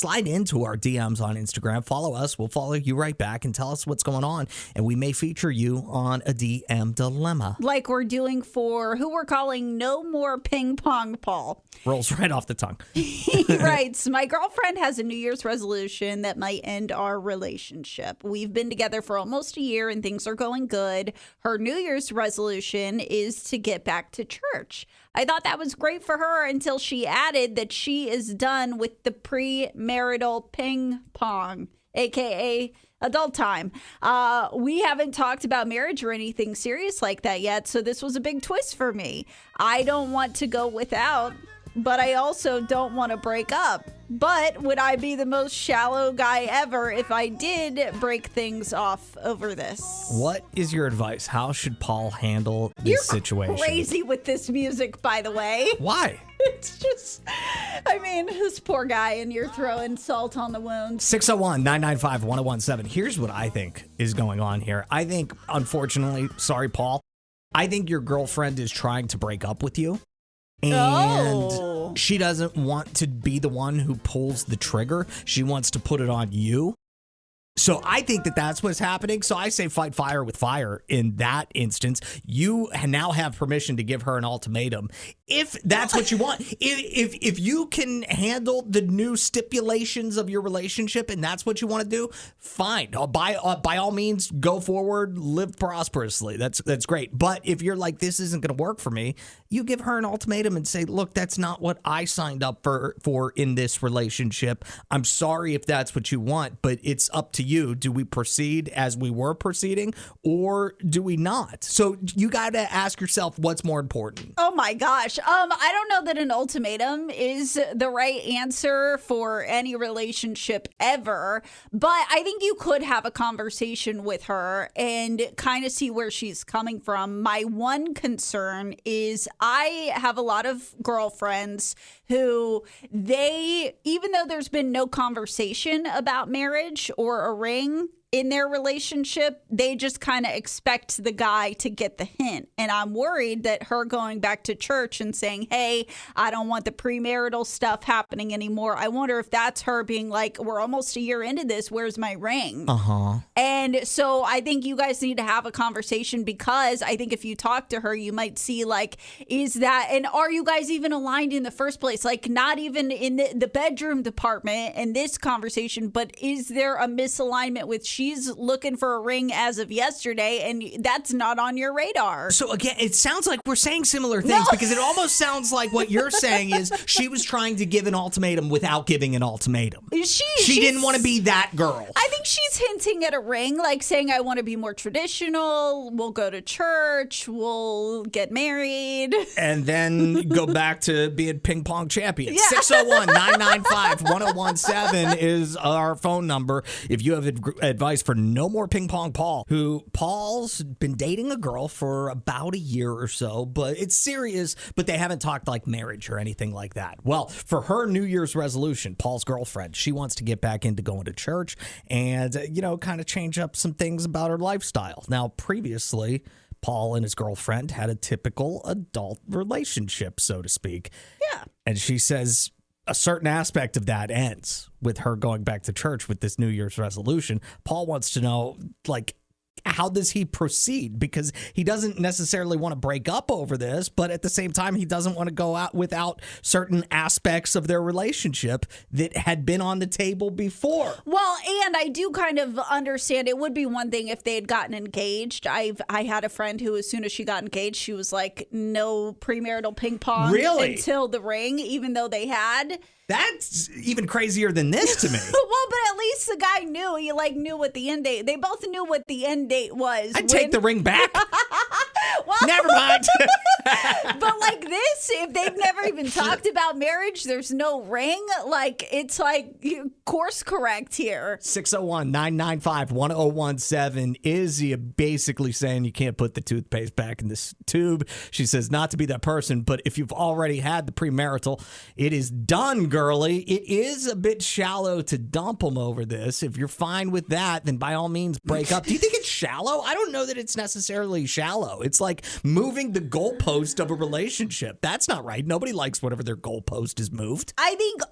slide into our DMs on Instagram. Follow us. We'll follow you right back and tell us what's going on. And we may feature you on a DM dilemma. Like we're doing for who we're calling No More Ping Pong Paul. Rolls right off the tongue. He writes, my girlfriend has a New Year's resolution that might end our relationship. We've been together for almost a year and things are going good. Her New Year's resolution is to get back to church. I thought that was great for her until she added that she is done with the premarital ping pong, aka adult time. We haven't talked about marriage or anything serious like that yet, so this was a big twist for me. I don't want to go without, but I also don't want to break up. But would I be the most shallow guy ever if I did break things off over this? What is your advice? How should Paul handle this situation? You're crazy with this music, by the way. Why? It's just, I mean, this poor guy, and you're throwing salt on the wound. 601-995-1017. Here's what I think is going on here. I think, unfortunately, sorry, Paul, I think your girlfriend is trying to break up with you. And she doesn't want to be the one who pulls the trigger. She wants to put it on you. So I think that that's what's happening. So I say fight fire with fire in that instance. You now have permission to give her an ultimatum if that's what you want. If you can handle the new stipulations of your relationship and that's what you want to do, fine. By all means, go forward, live prosperously. That's great. But if you're like, this isn't going to work for me, you give her an ultimatum and say, look, that's not what I signed up for in this relationship. I'm sorry if that's what you want, but it's up to you. Do we proceed as we were proceeding or do we not? So you got to ask yourself what's more important. Oh my gosh. I don't know that an ultimatum is the right answer for any relationship ever, but I think you could have a conversation with her and kind of see where she's coming from. My one concern is I have a lot of girlfriends who even though there's been no conversation about marriage or a ring in their relationship, they just kind of expect the guy to get the hint. And I'm worried that her going back to church and saying, hey, I don't want the premarital stuff happening anymore. I wonder if that's her being like, we're almost a year into this. Where's my ring? And so I think you guys need to have a conversation, because I think if you talk to her, you might see like, is that, and are you guys even aligned in the first place? Like not even in the bedroom department in this conversation, but is there a misalignment with she's looking for a ring as of yesterday, and that's not on your radar. So again, it sounds like we're saying similar things because it almost sounds like what you're saying is she was trying to give an ultimatum without giving an ultimatum. She didn't want to be that girl. I think she's hinting at a ring, like saying, I want to be more traditional. We'll go to church. We'll get married. And then go back to being ping pong champions. Yeah. 601-995-1017 is our phone number. If you have advice for No More Ping Pong Paul, who Paul's been dating a girl for about a year or so, but it's serious, but they haven't talked like marriage or anything like that. Well, for her New Year's resolution, Paul's girlfriend, she wants to get back into going to church and, kind of change up some things about her lifestyle. Now, previously, Paul and his girlfriend had a typical adult relationship, so to speak. Yeah. And she says a certain aspect of that ends with her going back to church with this New Year's resolution. Paul wants to know, like, how does he proceed? Because he doesn't necessarily want to break up over this, but at the same time, he doesn't want to go out without certain aspects of their relationship that had been on the table before. Well, and I do kind of understand it would be one thing if they had gotten engaged. I had a friend who, as soon as she got engaged, she was like, no premarital ping pong until the ring, even though they had. That's even crazier than this to me. Well, but at least the guy knew. He knew what the end date. They both knew what the end date was. I'd take the ring back. Well, never mind. But like this, if they've never even talked about marriage, there's no ring. Like, it's like course correct here. 601-995-1017. Izzy basically saying you can't put the toothpaste back in this tube. She says not to be that person, but if you've already had the premarital, it is done, girly. It is a bit shallow to dump them over this. If you're fine with that, then by all means break up. Do you think it's shallow? I don't know that it's necessarily shallow. It's like moving the goalpost of a relationship. That's not right. Nobody likes whatever their goalpost is moved. I think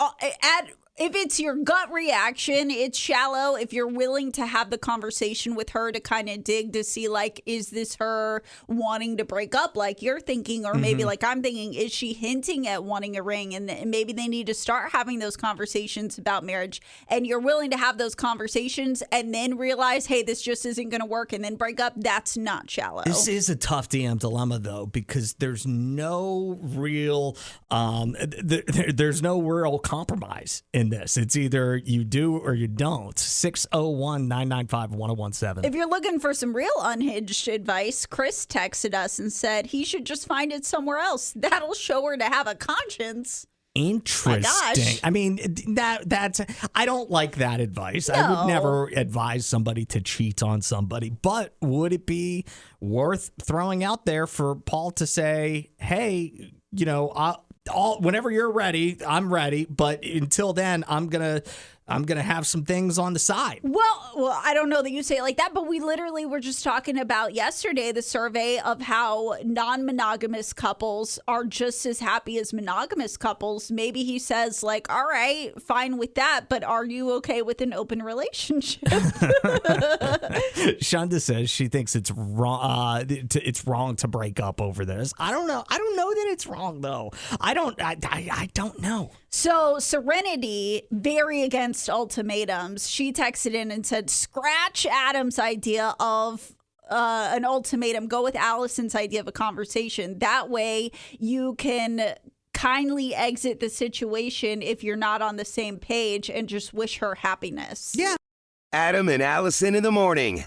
If it's your gut reaction, it's shallow. If you're willing to have the conversation with her to kind of dig to see, like, is this her wanting to break up like you're thinking? Or maybe like I'm thinking, is she hinting at wanting a ring? And maybe they need to start having those conversations about marriage. And you're willing to have those conversations and then realize, hey, this just isn't going to work, and then break up. That's not shallow. This is a tough DM dilemma, though, because there's no real there's no real compromise in this. It's either you do or you don't. 601-995-1017. If you're looking for some real unhinged advice, Chris texted us and said he should just find it somewhere else. That'll show her to have a conscience. Interesting. I mean, that's I don't like that advice. No. I would never advise somebody to cheat on somebody, but would it be worth throwing out there for Paul to say, hey, you know, whenever you're ready, I'm ready, but until then, I'm gonna have some things on the side. Well, I don't know that you say it like that, but we literally were just talking about yesterday the survey of how non-monogamous couples are just as happy as monogamous couples. Maybe he says, like, all right, fine with that, but are you okay with an open relationship? Shonda says she thinks it's wrong. It's wrong to break up over this. I don't know. I don't know that it's wrong though. I don't know. So Serenity, very against ultimatums, she texted in and said, scratch Adam's idea of an ultimatum. Go with Allison's idea of a conversation. That way you can kindly exit the situation if you're not on the same page and just wish her happiness. Yeah. Adam and Allison in the morning.